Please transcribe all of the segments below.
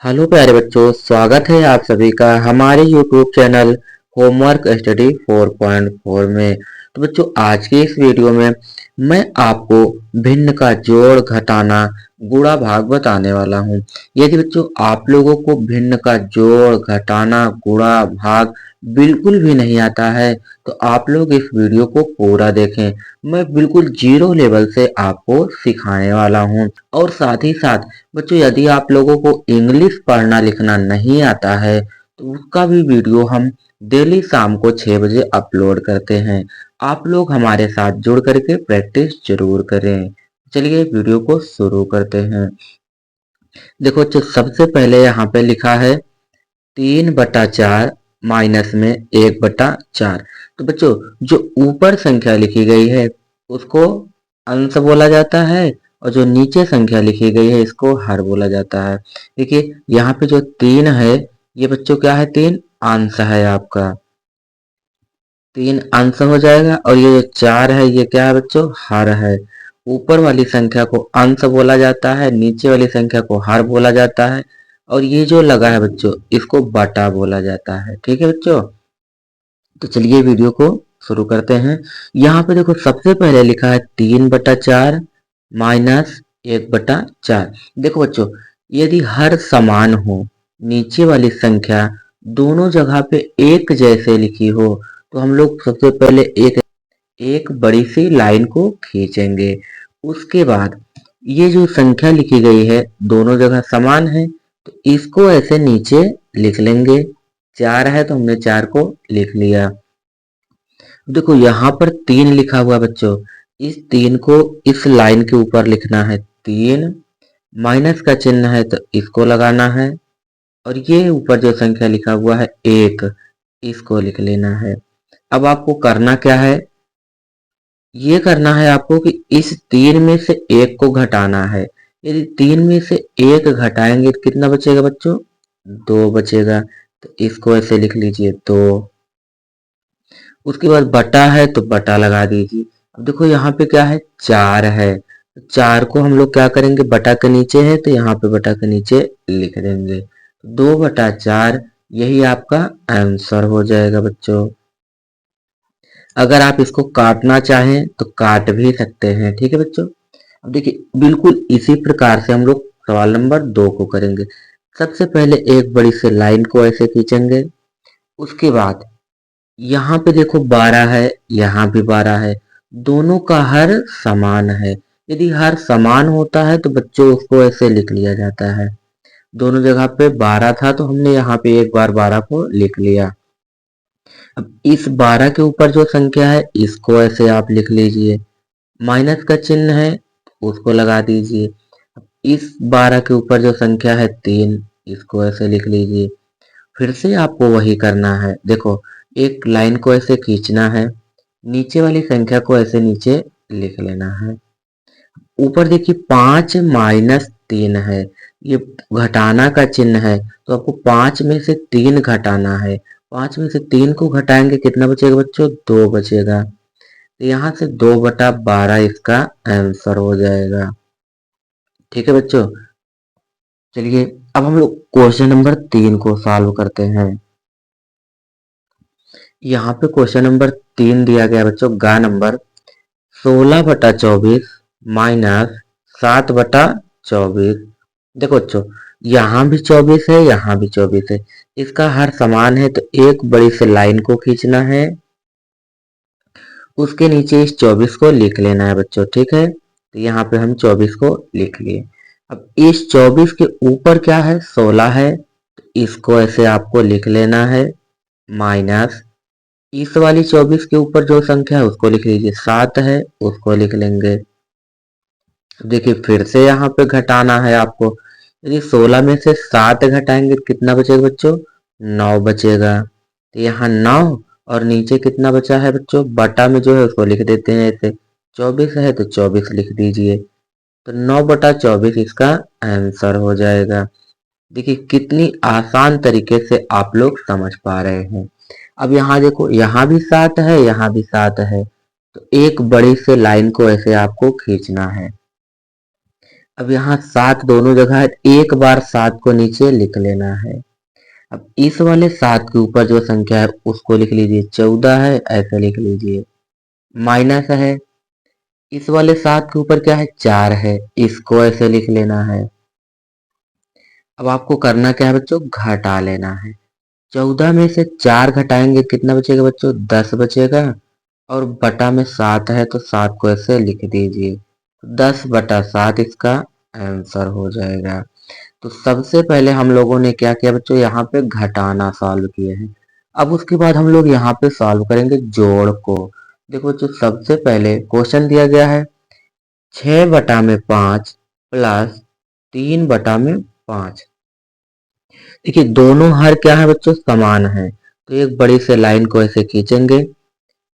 Hello प्यारे बच्चों, स्वागत है आप सभी का हमारे YouTube चैनल होमवर्क स्टडी 4.4 में। तो बच्चों, आज के इस वीडियो में मैं आपको भिन्न का जोड़, घटाना, गुणा, भाग बताने वाला हूँ। यदि बच्चों आप लोगों को भिन्न का जोड़, घटाना, गुणा, भाग बिल्कुल भी नहीं आता है तो आप लोग इस वीडियो को पूरा देखें। मैं बिल्कुल जीरो लेवल से आपको सिखाने वाला हूँ। और साथ ही साथ बच्चों, यदि आप लोगों को इंग्लिश पढ़ना लिखना नहीं आता है तो उसका भी वीडियो हम डेली शाम को 6 बजे अपलोड करते हैं। आप लोग हमारे साथ जुड़ करके प्रैक्टिस जरूर करें। चलिए वीडियो को शुरू करते हैं। देखो बच्चों, सबसे पहले यहाँ पे लिखा है 3/4 माइनस में 1/4। तो बच्चों, जो ऊपर संख्या लिखी गई है उसको अंश बोला जाता है, और जो नीचे संख्या लिखी गई है इसको हर बोला जाता है। देखिए यहाँ पे जो 3 है ये बच्चों क्या है, 3 अंश है आपका, 3 अंश हो जाएगा। और ये जो 4 है ये क्या है बच्चों, हर है। ऊपर वाली संख्या को अंश बोला जाता है, नीचे वाली संख्या को हर बोला जाता है, और ये जो लगा है बच्चों इसको बटा बोला जाता है। ठीक है बच्चों, तो चलिए वीडियो को शुरू करते हैं। यहाँ पे देखो सबसे पहले लिखा है 3/4 माइनस 1/4। देखो बच्चों, यदि हर समान हो, नीचे वाली संख्या दोनों जगह पे एक जैसे लिखी हो, तो हम लोग सबसे पहले एक एक बड़ी सी लाइन को खींचेंगे। उसके बाद ये जो संख्या लिखी गई है दोनों जगह समान है, तो इसको ऐसे नीचे लिख लेंगे। 4 है तो हमने 4 को लिख लिया। देखो यहाँ पर 3 लिखा हुआ बच्चों, इस 3 को इस लाइन के ऊपर लिखना है। 3 माइनस का चिन्ह है तो इसको लगाना है, और ये ऊपर जो संख्या लिखा हुआ है 1, इसको लिख लेना है। अब आपको करना क्या है, ये करना है आपको कि इस 3 में से 1 को घटाना है। यदि 3 में से 1 घटाएंगे तो कितना बचेगा बच्चों, 2 बचेगा। तो इसको ऐसे लिख लीजिए 2। उसके बाद बटा है तो बटा लगा दीजिए। अब देखो यहाँ पे क्या है, 4 है। 4 को हम लोग क्या करेंगे, बटा के नीचे है तो यहाँ पे बटा के नीचे लिख देंगे। 2/4 यही आपका आंसर हो जाएगा बच्चों। अगर आप इसको काटना चाहें तो काट भी सकते हैं। ठीक है बच्चों, अब देखिए बिल्कुल इसी प्रकार से हम लोग सवाल नंबर 2 को करेंगे। सबसे पहले एक बड़ी सी लाइन को ऐसे खींचेंगे। उसके बाद यहाँ पे देखो 12 है, यहाँ भी 12 है, दोनों का हर समान है। यदि हर समान होता है तो बच्चों उसको ऐसे लिख लिया जाता है। दोनों जगह पे 12 था तो हमने यहाँ पे एक बार 12 को लिख लिया। अब इस 12 के ऊपर जो संख्या है इसको ऐसे आप लिख लीजिए। माइनस का चिन्ह है उसको लगा दीजिए। अब इस 12 के ऊपर जो संख्या है 3, इसको ऐसे लिख लीजिए। फिर से आपको वही करना है। देखो एक लाइन को ऐसे खींचना है, नीचे वाली संख्या को ऐसे नीचे लिख लेना है। ऊपर देखिए 5 माइनस 3 है, ये घटाना का चिन्ह है, तो आपको 5 में से 3 घटाना है। 5 में से 3 को घटाएंगे कितना बचेगा बच्चों, 2 बचेगा। तो यहाँ से 2/12 इसका आंसर हो जाएगा। ठीक है बच्चों, चलिए अब हम लोग क्वेश्चन नंबर 3 को सॉल्व करते हैं। यहाँ पे क्वेश्चन नंबर 3 दिया गया बच्चों, गा नंबर 16/24 माइनस 7/24। देखो बच्चों, यहाँ भी 24 है, यहाँ भी 24 है, इसका हर समान है तो एक बड़ी सी लाइन को खींचना है। उसके नीचे इस 24 को लिख लेना है बच्चों। ठीक है, तो यहाँ पे हम 24 को लिख लिए। अब इस 24 के ऊपर क्या है, 16 है, तो इसको ऐसे आपको लिख लेना है। माइनस इस वाली 24 के ऊपर जो संख्या है उसको लिख लीजिए, 7 है, उसको लिख लेंगे। देखिए फिर से यहाँ पे घटाना है आपको। यदि 16 में से 7 घटाएंगे तो कितना बचेगा बच्चों, 9 बचेगा। तो यहाँ 9, और नीचे कितना बचा है बच्चों, बटा में जो है उसको लिख देते हैं ऐसे। 24 है तो 24 लिख दीजिए। तो 9/24 इसका आंसर हो जाएगा। देखिए कितनी आसान तरीके से आप लोग समझ पा रहे हैं। अब यहाँ देखो, यहाँ भी 7 है, यहाँ भी 7 है, तो एक बड़ी से लाइन को ऐसे आपको खींचना है। अब यहाँ 7 दोनों जगह है, एक बार 7 को नीचे लिख लेना है। अब इस वाले 7 के ऊपर जो संख्या है उसको लिख लीजिए 14 है, ऐसे लिख लीजिए। माइनस है, इस वाले 7 के ऊपर क्या है 4 है, इसको ऐसे लिख लेना है। अब आपको करना क्या है बच्चों, घटा लेना है। 14 में से 4 घटाएंगे कितना बचेगा बच्चों, 10 बचेगा। और बटा में 7 है तो 7 को ऐसे लिख दीजिए। 10/7 इसका आंसर हो जाएगा। तो सबसे पहले हम लोगों ने क्या किया बच्चों, यहाँ पे घटाना सॉल्व किए हैं। अब उसके बाद हम लोग यहाँ पे सॉल्व करेंगे जोड़ को। देखो बच्चों, सबसे पहले क्वेश्चन दिया गया है 6/5 प्लस 3/5। देखिए दोनों हर क्या है बच्चों, समान है। तो एक बड़ी से लाइन को ऐसे खींचेंगे,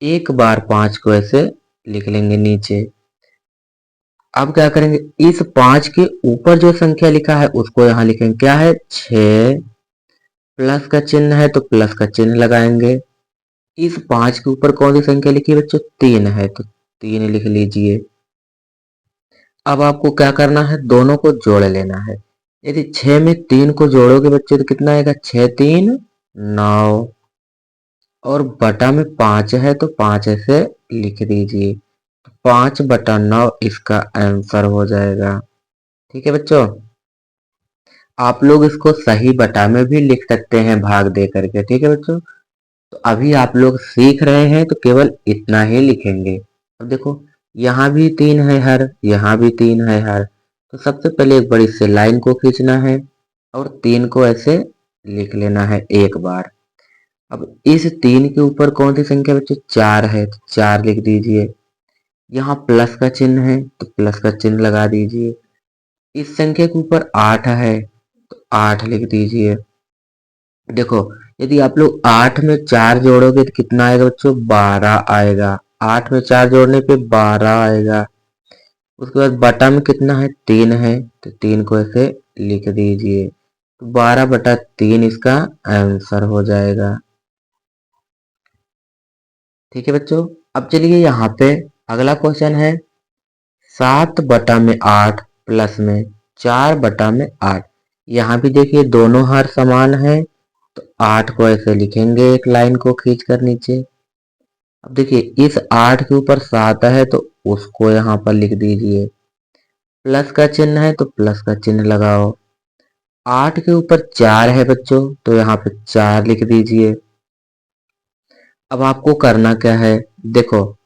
एक बार 5 को ऐसे लिख लेंगे नीचे। अब क्या करेंगे, इस 5 के ऊपर जो संख्या लिखा है उसको यहाँ लिखेंगे, क्या है 6, प्लस का चिन्ह है तो प्लस का चिन्ह लगाएंगे। इस 5 के ऊपर कौन सी संख्या लिखी है बच्चों, 3 है तो 3 लिख लीजिए। अब आपको क्या करना है, दोनों को जोड़ लेना है। यदि 6 में 3 को जोड़ोगे बच्चों तो कितना आएगा, 6×3 9। और बटा में 5 है तो 5 ऐसे लिख दीजिए। 5/9 इसका आंसर हो जाएगा। ठीक है बच्चों, आप लोग इसको सही बटा में भी लिख सकते हैं भाग दे करके। ठीक है बच्चों, तो अभी आप लोग सीख रहे हैं तो केवल इतना ही लिखेंगे। अब देखो, यहाँ भी 3 है हर, यहाँ भी 3 है हर। तो सबसे पहले एक बड़ी सी लाइन को खींचना है और 3 को ऐसे लिख लेना है एक बार। अब इस 3 के ऊपर कौन सी संख्या बच्चों, 4 है तो 4 लिख दीजिए। यहाँ प्लस का चिन्ह है तो प्लस का चिन्ह लगा दीजिए। इस संख्या के ऊपर 8 है तो 8 लिख दीजिए। देखो, यदि आप लोग 8 में 4 जोड़ोगे तो कितना आएगा बच्चों, 12 आएगा। 8 में 4 जोड़ने पे 12 आएगा। उसके बाद बटा में कितना है, 3 है तो 3 को ऐसे लिख दीजिए। तो 12/3 इसका आंसर हो जाएगा। ठीक है बच्चों, अब चलिए यहाँ पे अगला क्वेश्चन है 7/8 प्लस में 4/8। यहाँ भी देखिए दोनों हर समान है तो 8 को ऐसे लिखेंगे एक लाइन को खींच कर नीचे। अब देखिए इस 8 के ऊपर 7 है तो उसको यहाँ पर लिख दीजिए। प्लस का चिन्ह है तो प्लस का चिन्ह लगाओ। 8 के ऊपर 4 है बच्चों तो यहाँ पे 4 लिख दीजिए। अब आपको करना क्या है, देखो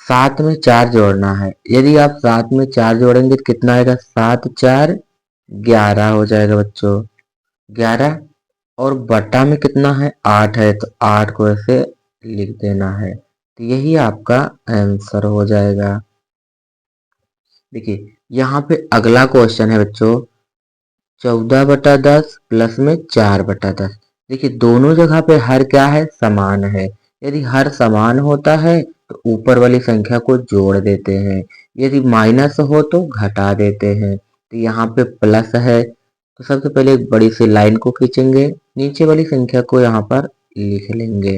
7 में 4 जोड़ना है। यदि आप 7 में 4 जोड़ेंगे तो कितना आएगा, 7×4 = 11 हो जाएगा बच्चों, 11। और बटा में कितना है, 8 है तो 8 को ऐसे लिख देना है। तो यही आपका आंसर हो जाएगा। देखिए यहाँ पे अगला क्वेश्चन है बच्चों 14/10 प्लस में 4/10। देखिए दोनों जगह पे हर क्या है, समान है। यदि हर समान होता है तो ऊपर वाली संख्या को जोड़ देते हैं, यदि माइनस हो तो घटा देते हैं। तो यहाँ पे प्लस है तो सबसे पहले एक बड़ी सी लाइन को खींचेंगे, नीचे वाली संख्या को यहाँ पर लिख लेंगे।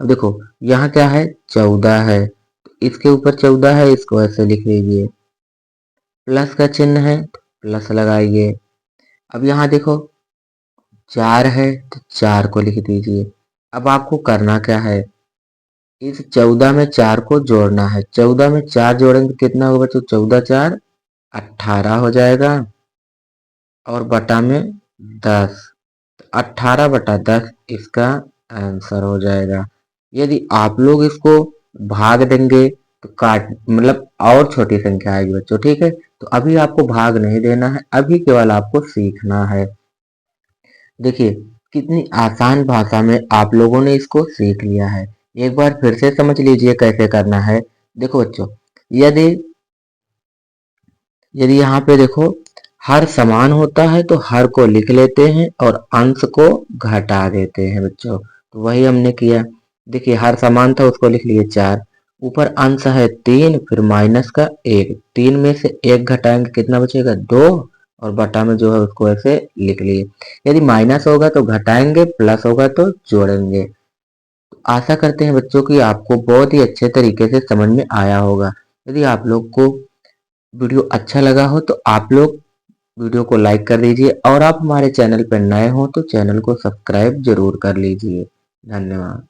अब देखो यहाँ क्या है, 14 है तो इसके ऊपर 14 है, इसको ऐसे लिख लीजिए। प्लस का चिन्ह है तो प्लस लगाइए। अब यहाँ देखो 4 है तो 4 को लिख दीजिए। अब आपको करना क्या है, इस 14 में 4 को जोड़ना है। 14 में 4 जोड़ेंगे तो कितना होगा बच्चों, 14×4 = 18 हो जाएगा। और बटा में 10, 18/10 इसका आंसर हो जाएगा। यदि आप लोग इसको भाग देंगे तो काट मतलब और छोटी संख्या आएगी बच्चों। ठीक है, तो अभी आपको भाग नहीं देना है, अभी केवल आपको सीखना है। देखिए कितनी आसान भाषा में आप लोगों ने इसको सीख लिया है। एक बार फिर से समझ लीजिए कैसे करना है। देखो बच्चों, यदि यदि यहाँ पे देखो हर समान होता है तो हर को लिख लेते हैं और अंश को घटा देते हैं बच्चों। तो वही हमने किया। देखिए हर समान था उसको लिख लिए 4, ऊपर अंश है 3, फिर माइनस का 1, 3 में से 1 घटाएंगे कितना बचेगा, 2। और बटा में जो है उसको ऐसे लिख लिए। यदि माइनस होगा तो घटाएंगे, प्लस होगा तो जोड़ेंगे। तो आशा करते हैं बच्चों कि आपको बहुत ही अच्छे तरीके से समझ में आया होगा। यदि आप लोग को वीडियो अच्छा लगा हो तो आप लोग वीडियो को लाइक कर दीजिए और आप हमारे चैनल पर नए हो तो चैनल को सब्सक्राइब जरूर कर लीजिए। धन्यवाद।